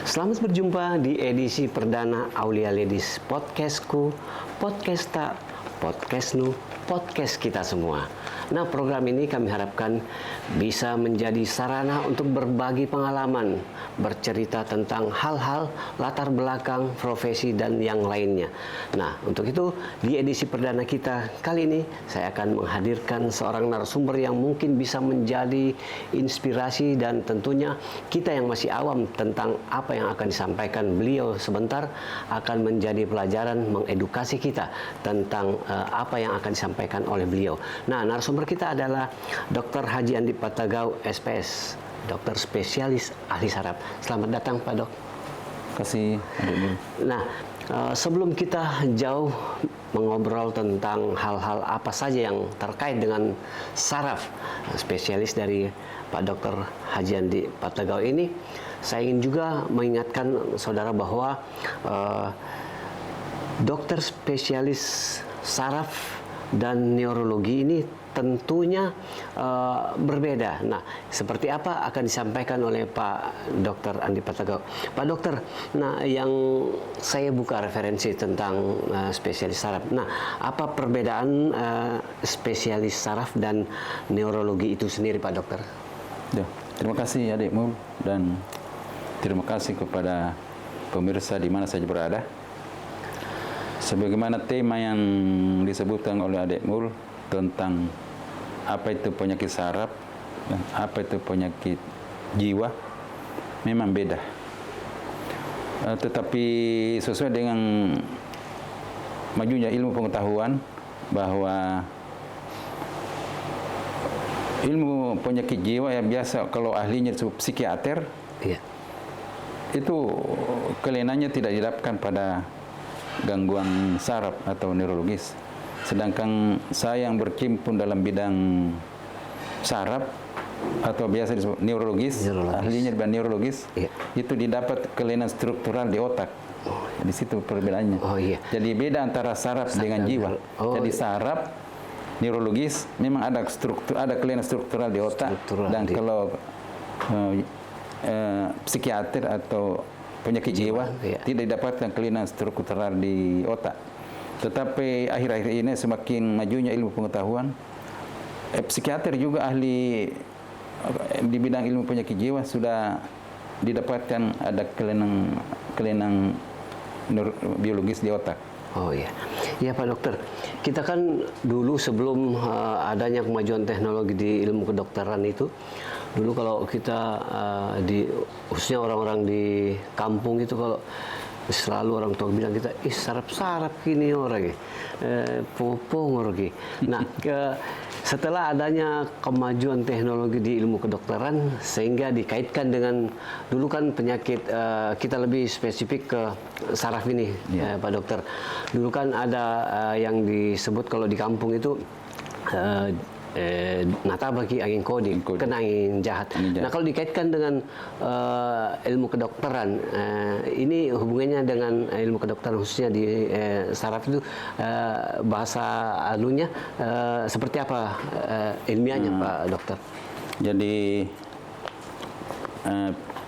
Selamat berjumpa di edisi perdana Aulia Ladies Podcastku, Podcasta, Podcastnu, podcast kita semua. Nah, program ini kami harapkan bisa menjadi sarana untuk berbagi pengalaman, bercerita tentang hal-hal latar belakang, profesi, dan yang lainnya. Nah, untuk itu di edisi perdana kita kali ini saya akan menghadirkan seorang narasumber yang mungkin bisa menjadi inspirasi dan tentunya kita yang masih awam tentang apa yang akan disampaikan beliau sebentar akan menjadi pelajaran mengedukasi kita tentang apa yang akan disampaikan oleh beliau. Nah, narasumber kita adalah Dr. Haji Andi Patagau, SPS, dokter spesialis ahli saraf. Selamat datang, Pak Dok. Terima kasih, Adik. Nah, sebelum kita jauh mengobrol tentang hal-hal apa saja yang terkait dengan saraf, spesialis dari Pak Dr. Haji Andi Patagau ini, saya ingin juga mengingatkan saudara bahwa dokter spesialis saraf dan neurologi ini tentunya berbeda. Nah, seperti apa akan disampaikan oleh Pak Dr. Andi Patagau. Pak Dokter, nah yang saya buka referensi tentang spesialis saraf. Nah, apa perbedaan spesialis saraf dan neurologi itu sendiri, Pak Dokter? Ya, terima kasih Adikmu dan terima kasih kepada pemirsa di mana saja berada. Sebagaimana tema yang disebutkan oleh Adikmu tentang apa itu penyakit saraf dan apa itu penyakit jiwa, memang beda. Tetapi sesuai dengan majunya ilmu pengetahuan bahwa ilmu penyakit jiwa yang biasa kalau ahlinya itu psikiater, Iya. itu kelihayannya tidak didapatkan pada gangguan saraf atau neurologis. Sedangkan saya yang berkecimpung dalam bidang saraf atau biasa disebut neurologis, ahlinya di bidang neurologis, iya, itu didapat kelainan struktural di otak. Di situ perbedaannya. Oh iya. Jadi beda antara saraf dengan jiwa. Oh, jadi iya. saraf neurologis memang ada kelainan struktural di otak, dan kalau psikiater atau penyakit jiwa iya, tidak didapatkan kelainan struktural di otak. Tetapi akhir-akhir ini semakin majunya ilmu pengetahuan, psikiater juga ahli di bidang ilmu penyakit jiwa sudah didapatkan ada kelainan biologis di otak. Oh iya, ya Pak Dokter. Kita kan dulu sebelum adanya kemajuan teknologi di ilmu kedokteran itu, dulu kalau kita khususnya orang-orang di kampung itu kalau selalu orang tua bilang kita, sarap-sarap gini orang popong orang. Nah, setelah adanya kemajuan teknologi di ilmu kedokteran sehingga dikaitkan dengan dulu kan penyakit kita lebih spesifik ke saraf ini, Pak Dokter. Dulu kan ada yang disebut kalau di kampung itu natabaki angin kodik, kena angin jahat. Nah, kalau dikaitkan dengan ilmu kedokteran, ini hubungannya dengan ilmu kedokteran khususnya di saraf itu bahasa anunya seperti apa ilmiahnya, Pak Dokter? Jadi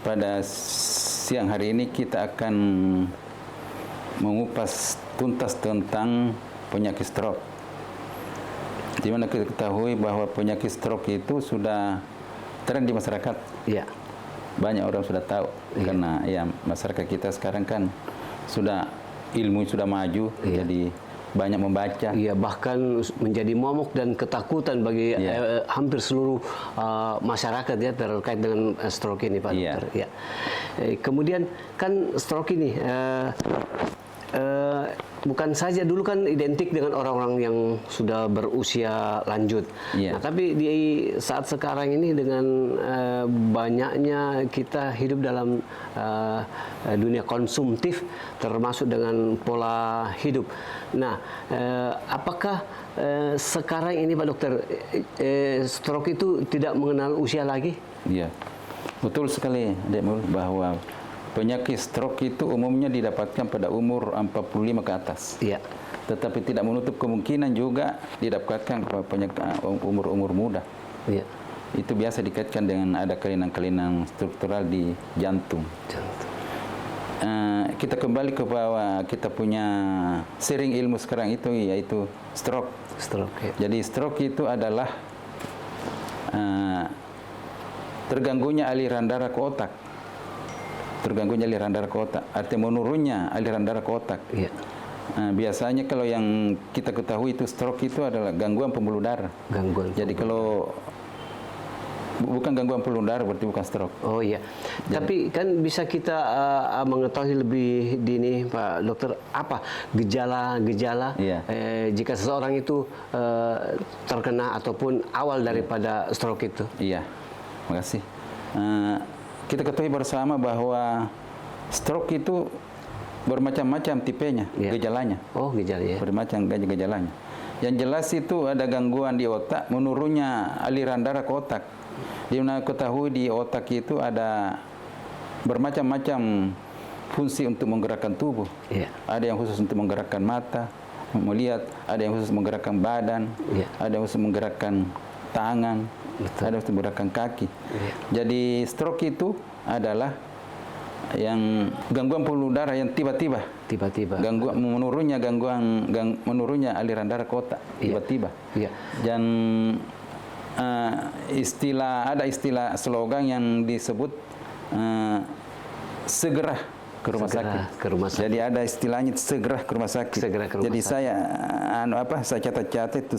pada siang hari ini kita akan mengupas tuntas tentang penyakit stroke. Di mana kita ketahui bahwa penyakit stroke itu sudah tren di masyarakat. Iya. Banyak orang sudah tahu, karena ya masyarakat kita sekarang kan sudah ilmu sudah maju, jadi banyak membaca. Iya, bahkan menjadi momok dan ketakutan bagi hampir seluruh masyarakat ya terkait dengan stroke ini, Pak Dokter. Ya. Kemudian kan stroke ini bukan saja dulu kan identik dengan orang-orang yang sudah berusia lanjut. Nah, tapi di saat sekarang ini dengan banyaknya kita hidup dalam dunia konsumtif, termasuk dengan pola hidup. Nah, apakah sekarang ini, Pak Dokter, stroke itu tidak mengenal usia lagi? Iya, betul sekali, Adikmu, bahwa penyakit stroke itu umumnya didapatkan pada umur 45 ke atas. Iya. Tetapi tidak menutup kemungkinan juga didapatkan pada penyakit umur-umur muda. Iya. Itu biasa dikaitkan dengan ada kelainan-kelainan struktural di jantung. kita kembali ke bahwa kita punya sering ilmu sekarang itu yaitu stroke. Stroke. Ya. Jadi stroke itu adalah terganggunya aliran darah ke otak. Terganggunya aliran darah ke otak. Artinya menurunnya aliran darah ke otak. Iya. Biasanya kalau yang kita ketahui itu stroke itu adalah gangguan pembuluh darah. Gangguan. Jadi kalau bukan gangguan pembuluh darah berarti bukan stroke. Oh iya. Tapi kan bisa kita mengetahui lebih dini Pak Dokter apa gejala-gejala Iya. jika seseorang itu terkena ataupun awal daripada stroke itu. Iya, makasih. Kita ketahui bersama bahwa stroke itu bermacam-macam tipenya, Iya. gejalanya. Oh, gejala ya. Bermacam gejalanya. Yang jelas itu ada gangguan di otak, menurunnya aliran darah ke otak. Di mana ketahui di otak itu ada bermacam-macam fungsi untuk menggerakkan tubuh. Iya. Ada yang khusus untuk menggerakkan mata, melihat, ada yang khusus menggerakkan badan, Iya. ada yang khusus menggerakkan tangan, ada yang khusus menggerakkan kaki. Iya. Jadi stroke itu adalah yang gangguan pembuluh darah yang tiba-tiba Tiba-tiba. menurunnya aliran darah ke otak tiba-tiba. Iya. Dan ada istilah slogan yang disebut segera ke rumah Segera sakit. ke rumah sakit. Jadi ada istilahnya segera ke rumah sakit. Segera ke rumah Jadi sakit. saya catat itu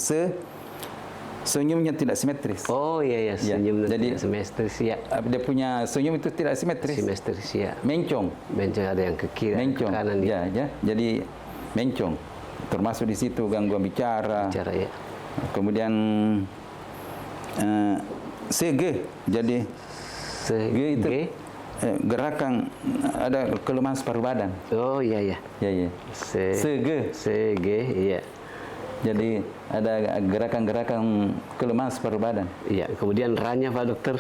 senyumnya tidak simetris. Oh iya ya, senyum Jadi- semestris ya. Dia punya senyum itu tidak simetris. Semestris ya. Mencong. Bencong ada yang ke kiri, ke Mencong. kanan Ya. Jadi mencong. Termasuk di situ gangguan bicara. bicara ya. Kemudian CG. Jadi G itu gerakan ada kelemahan separuh badan. Oh iya ya. Ya. CG. CG iya. Jadi ada gerakan-gerakan kelemahan separuh badan. Iya, kemudian ra-nya Pak Dokter.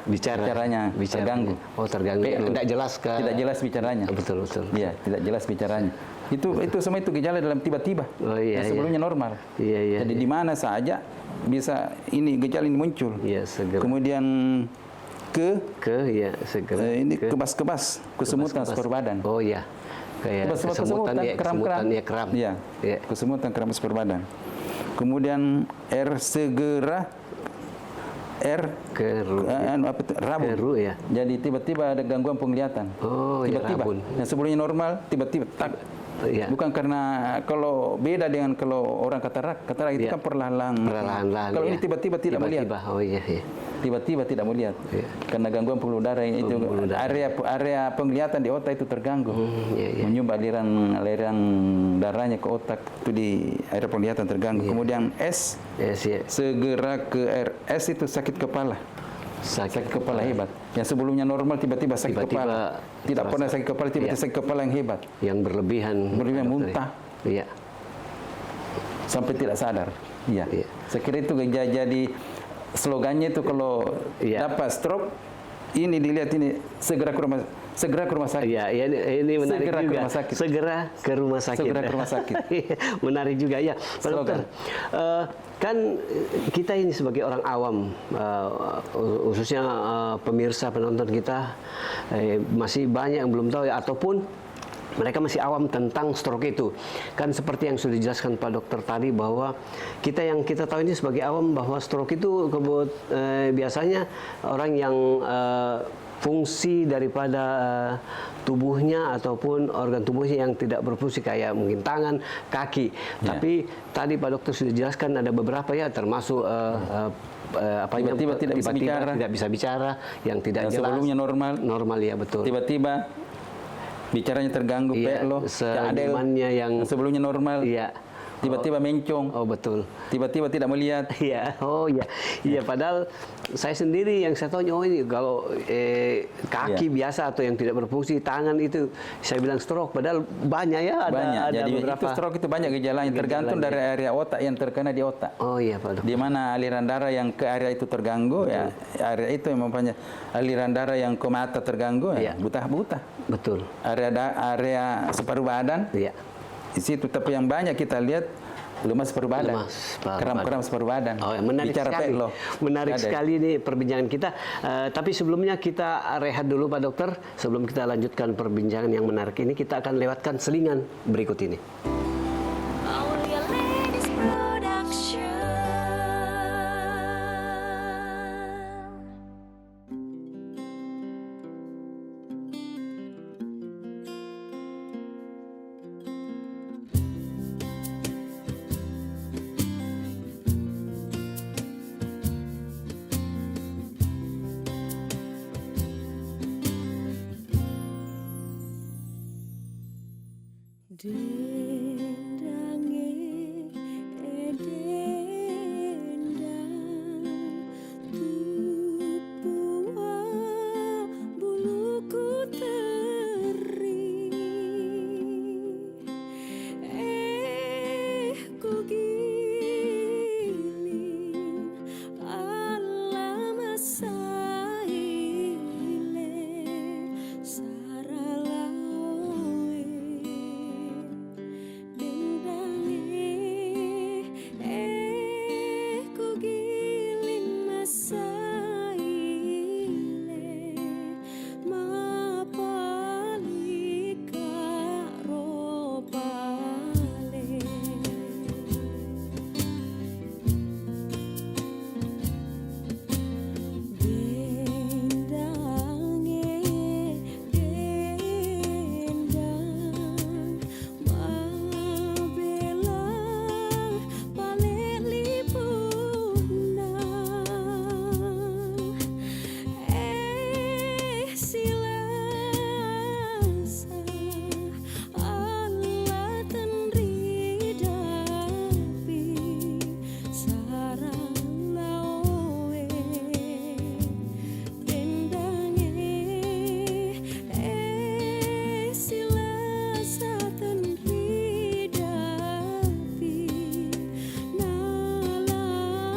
Bicaranya terganggu. Oh, terganggu. Tidak jelas kan? Tidak jelas bicaranya. Betul. Iya, tidak jelas bicaranya. Itu semua itu gejala dalam tiba-tiba. Oh iya. Yang sebelumnya normal. Iya. Jadi di mana saja bisa gejala ini muncul. Iya, segera. Kemudian ya segera. ini kebas-kebas, kesemutan separuh badan. Oh iya. Kayak kesemutan ya, kram-kram. kram. Iya. Kesemutan kram separuh badan. Kemudian segera rabun. Keru ya. Jadi tiba-tiba ada gangguan penglihatan. Oh, ya, tiba-tiba. rabun. Yang sebelumnya normal, tiba-tiba tak. Iya. Bukan karena kalau beda dengan kalau orang katarak itu Iya. kan perlahan-lahan. Perlahan-lahan. Kalau ya. ini tiba-tiba tidak melihat. Oh iya. Tiba-tiba tidak melihat. Iya. Karena gangguan pembuluh darah itu area penglihatan di otak itu terganggu. Iya. Menyumbat aliran darahnya ke otak itu di area penglihatan terganggu. Kemudian S Yes, ya. segera ke S itu sakit kepala. Sakit kepala hebat. Yang sebelumnya normal tiba-tiba sakit Tiba-tiba kepala. Tidak pernah sakit kepala, tiba-tiba sakit kepala yang hebat. Yang berlebihan. Berlebihan Pak Dokter. muntah. Iya. Sampai tidak sadar. Iya. Iya. Saya kira itu jadi slogannya itu kalau Iya. dapat stroke ini dilihat ini segera ke rumah sakit. Iya, ini menarik Segera juga. ke rumah sakit. Segera ke rumah sakit. Segera ke rumah sakit. Menarik juga ya, Pak Slogan. Dokter. Kan kita ini sebagai orang awam, khususnya pemirsa penonton kita masih banyak yang belum tahu ya, ataupun mereka masih awam tentang stroke itu. Kan seperti yang sudah dijelaskan Pak Dokter tadi bahwa yang kita tahu ini sebagai awam bahwa stroke itu biasanya orang yang fungsi daripada tubuhnya ataupun organ tubuhnya yang tidak berfungsi kayak mungkin tangan, kaki. Ya. Tapi tadi Pak Dokter sudah jelaskan ada beberapa ya termasuk Tiba-tiba tidak bisa bicara. tidak bisa bicara, yang tidak Yang jelas. sebelumnya normal. Ya betul. Tiba-tiba bicaranya terganggu, Iya, pelo, senyumannya yang sebelumnya normal. Iya. Tiba-tiba mencong. Oh betul. Tiba-tiba tidak melihat. Iya, oh iya, iya. Padahal saya sendiri yang saya tahu, oh ini kalau kaki biasa atau yang tidak berfungsi, tangan itu saya bilang stroke. Padahal banyak ya, ada Jadi beberapa. itu stroke itu banyak gejalanya, tergantung dari area otak yang terkena di otak. Oh iya Pak Dokter. Di mana aliran darah yang ke area itu terganggu, ya area itu yang mempunyai aliran darah yang ke mata terganggu, ya buta. Betul. Area separuh badan Iya. di situ. Tapi yang banyak kita lihat lemas separuh badan. Lemas separuh Kram-kram separuh badan. Oh, menarik Bicara sekali. teklo. Menarik Ada. sekali nih perbincangan kita. Tapi sebelumnya kita rehat dulu Pak Dokter. Sebelum kita lanjutkan perbincangan yang menarik ini, kita akan lewatkan selingan berikut ini. Aulia Ladies Production. Dendange edendang tupua buluku teri ku giling alam saile saralawe ku giling masaile mapalika ropale dendange dendang mabelang palelipunang silasa Allah tenridapi sarang lawe dendange silasa tenridapi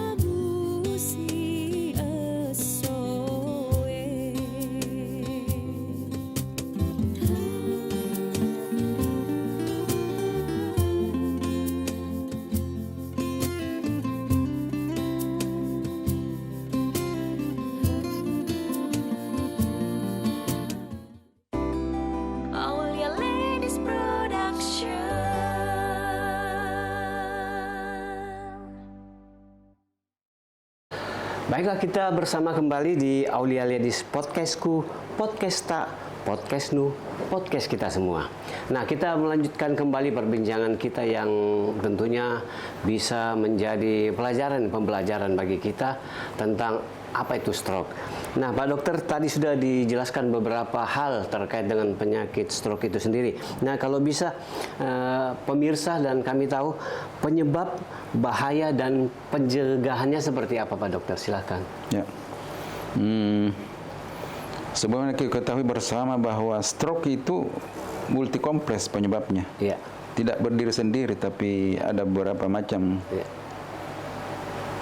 nalabusi esoe Aulia Ladies Production. Baiklah, kita bersama kembali di Aulia Ladies Podcastku, podcast tak, podcast nu, podcast kita semua. Nah, kita melanjutkan kembali perbincangan kita yang tentunya bisa menjadi pembelajaran bagi kita tentang apa itu stroke. Nah, Pak Dokter, tadi sudah dijelaskan beberapa hal terkait dengan penyakit stroke itu sendiri. Nah, kalau bisa pemirsa dan kami tahu penyebab, bahaya dan pencegahannya seperti apa, Pak Dokter? Silakan. Ya. Sebagaimana kita ketahui bersama bahwa stroke itu multikompleks penyebabnya. Iya. Tidak berdiri sendiri, tapi ada beberapa macam Iya.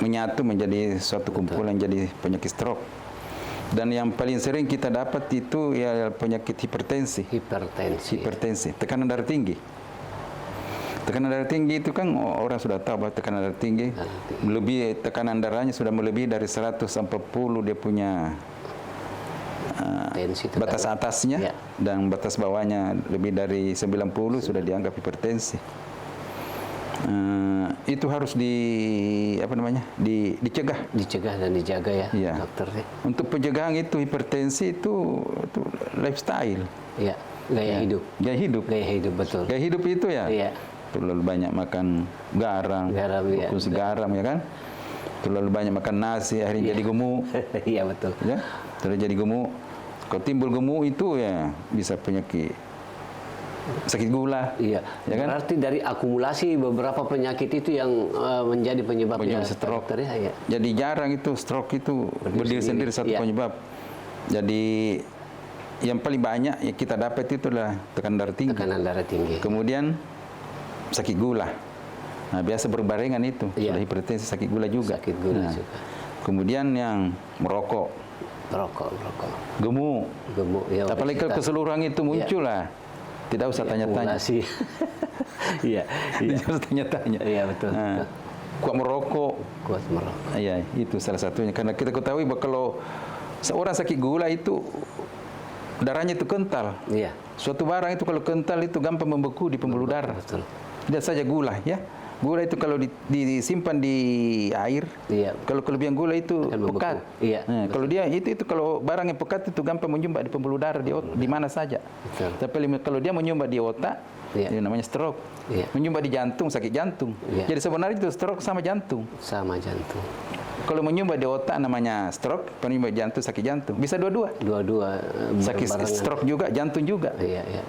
menyatu menjadi suatu kumpulan jadi penyakit stroke. Dan yang paling sering kita dapat itu ya penyakit hipertensi. Hipertensi, tekanan darah tinggi. Tekanan darah tinggi itu kan orang sudah tahu bahwa tekanan darah tinggi lebih, tekanan darahnya sudah melebihi dari 140 dia punya batas atasnya, ya. Dan batas bawahnya lebih dari 90 sudah dianggap hipertensi. Itu harus dicegah dan dijaga ya, ya. Dokter. Untuk pencegahan itu hipertensi itu lifestyle. Iya, gaya hidup. Gaya hidup, betul. Gaya hidup itu ya. Iya. Terlalu banyak makan garam ya. konsumsi garam ya kan. Terlalu banyak makan nasi akhirnya jadi gemuk. Iya, betul. Ya, terus jadi gemuk. Kalau timbul gemuk itu ya bisa penyakit sakit gula. Iya. Ya kan? Berarti dari akumulasi beberapa penyakit itu yang menjadi penyebabnya stroke. Dokter, ya. Jadi jarang itu stroke itu berdiri sendiri satu iya. penyebab. Jadi yang paling banyak yang kita dapat itu adalah tekanan darah tinggi. Tekanan darah tinggi. Kemudian sakit gula. Nah, biasa berbarengan itu. Iya. Sudah hipertensi, sakit gula juga. Sakit gula Nah, juga. Kemudian yang merokok. Merokok. Gemuk. Ya, Apalagi kalau keseluruhan itu muncul lah. Tidak usah tanya-tanya. Akumulasi. Iya, iya. Tidak usah tanya-tanya. Iya, betul. Nah, kuat merokok. Kuat merokok. Iya, itu salah satunya. Karena kita ketahui bahwa kalau seorang sakit gula itu darahnya itu kental. Iya. Suatu barang itu kalau kental itu gampang membeku di pembuluh darah. Betul. Tidak saja gula, ya. Gula itu kalau disimpan di air, Iya. kalau kelebihan gula itu Akan membeku. pekat. Iya, Nah, kalau dia itu kalau barang yang pekat itu gampang menyumbat di pembuluh darah di mana saja. Betul. Tapi kalau dia menyumbat di otak, Iya. itu namanya stroke. Iya. Menyumbat di jantung, sakit jantung. Iya. Jadi sebenarnya itu stroke sama jantung. Sama jantung. Kalau menyumbat di otak namanya stroke, menyumbat jantung sakit jantung. Bisa dua-dua. Dua-dua Sakit berbarengan. stroke juga, jantung juga. Iya, iya.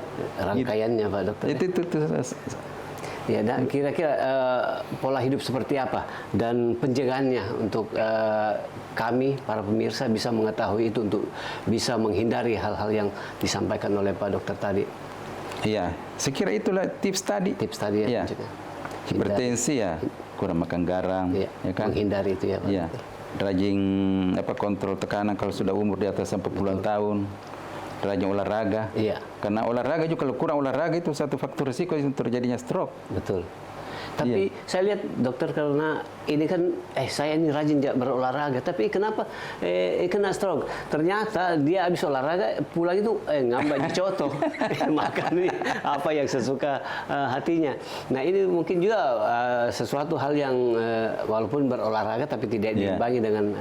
Rangkaiannya Pak Dokter. Itu Ya, dan kira-kira pola hidup seperti apa dan penjagaannya untuk kami para pemirsa bisa mengetahui itu untuk bisa menghindari hal-hal yang disampaikan oleh Pak Dokter tadi. Iya, saya kira itulah tips tadi. Tips tadi ya. Iya. mencegah. Hipertensi ya, kurang makan garam, Iya, ya kan? menghindari itu ya Pak Iya. Dokter. Rajin kontrol tekanan kalau sudah umur di atas 40-an tahun. Rajin olahraga. Iya. Karena olahraga juga kalau kurang olahraga itu satu faktor risiko untuk terjadinya stroke. Betul. Tapi saya lihat dokter karena ini kan saya ini rajin berolahraga, tapi kenapa kena stroke? Ternyata dia habis olahraga pulang itu ngambak dicoto, makan apa yang sesuka hatinya. Nah ini mungkin juga sesuatu hal yang walaupun berolahraga tapi tidak diimbangi dengan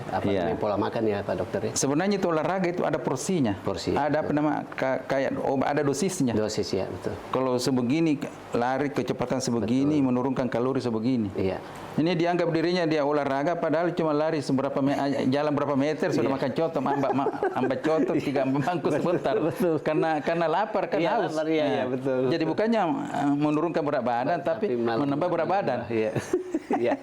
namanya pola makan ya Pak Dokter ya. Sebenarnya itu olahraga itu ada porsinya. Porsi. Ada apa nama kayak ada dosisnya. Dosis ya betul. Kalau sebegini lari kecepatan sebegini menurunkan kalori sebegini. Iya. Ini dianggap dirinya dia olahraga padahal cuma lari jalan berapa meter sudah makan coto, ambak coto 3 bangku sebentar. Betul. Karena lapar kan Iya, haus. lapar, iya, betul. Jadi bukannya menurunkan berat badan tapi menambah berat badan. Iya. Iya.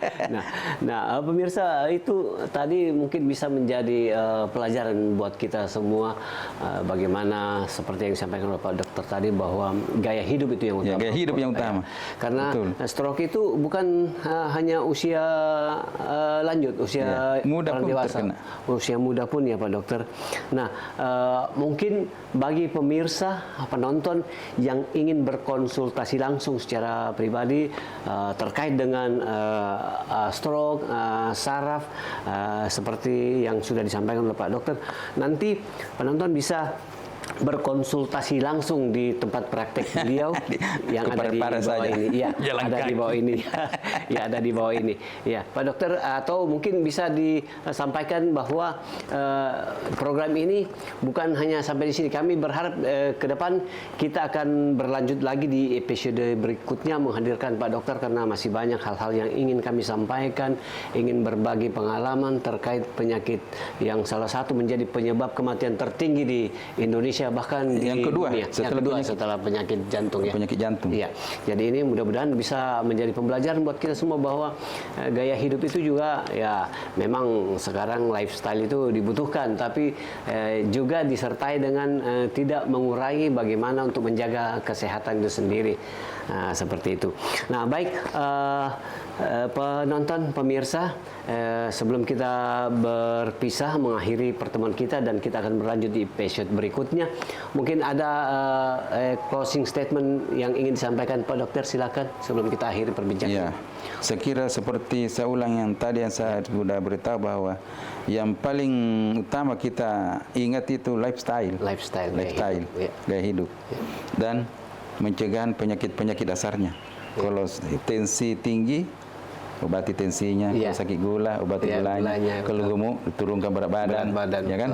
Nah, pemirsa itu tadi mungkin bisa menjadi pelajaran buat kita semua bagaimana seperti yang disampaikan oleh Pak Dokter tadi bahwa gaya hidup itu yang utama. Ya, gaya hidup yang utama. Karena Betul. stroke itu bukan hanya usia lanjut, usia muda orang pun dewasa, terkena. usia muda pun ya Pak Dokter. Nah, mungkin bagi pemirsa, penonton yang ingin berkonsultasi langsung secara pribadi terkait dengan stroke, saraf, seperti yang sudah disampaikan oleh Pak Dokter, nanti penonton bisa berkonsultasi langsung di tempat praktek beliau yang ada di bawah saja. ini. Iya, Jalan ada kaki. di bawah ini. Ya, ada di bawah ini. Ya, Pak Dokter, atau mungkin bisa disampaikan bahwa program ini bukan hanya sampai di sini. Kami berharap ke depan kita akan berlanjut lagi di episode berikutnya menghadirkan Pak Dokter karena masih banyak hal-hal yang ingin kami sampaikan, ingin berbagi pengalaman terkait penyakit yang salah satu menjadi penyebab kematian tertinggi di Indonesia bahkan Yang di kedua, dunia. setelah Setelah penyakit jantung ya. Penyakit jantung. Iya. Jadi ini mudah-mudahan bisa menjadi pembelajaran buat kita semua bahwa gaya hidup itu juga ya memang sekarang lifestyle itu dibutuhkan tapi juga disertai dengan tidak mengurangi bagaimana untuk menjaga kesehatan itu sendiri. Nah, seperti itu. Nah, baik penonton, pemirsa, sebelum kita berpisah mengakhiri pertemuan kita dan kita akan berlanjut di episode berikutnya, mungkin ada closing statement yang ingin disampaikan Pak Dokter, silakan sebelum kita akhiri perbincangan. Ya, saya kira seperti saya ulang yang tadi yang saya sudah beritahu bahwa yang paling utama kita ingat itu lifestyle, gaya hidup. Dan mencegah penyakit-penyakit dasarnya. Kalau tensi tinggi, obati tensinya. Kalau sakit gula, obati gulanya. Kalau gemuk, turunkan berat badan, ya kan?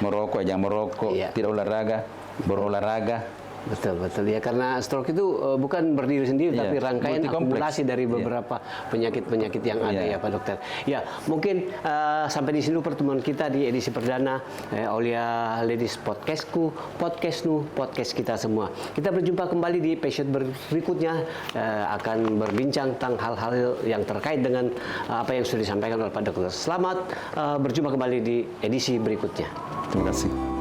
Merokok, jangan merokok. Tidak olahraga, berolahraga. Betul, betul ya, karena stroke itu bukan berdiri sendiri tapi rangkaian akumulasi dari beberapa penyakit-penyakit yang ada ya Pak Dokter. Ya, mungkin sampai di sini dulu pertemuan kita di edisi perdana Aulia Ladies Podcastku, Podcastnu, podcast kita semua. Kita berjumpa kembali di episode berikutnya akan berbincang tentang hal-hal yang terkait dengan apa yang sudah disampaikan oleh Pak Dokter. Selamat berjumpa kembali di edisi berikutnya. Terima kasih.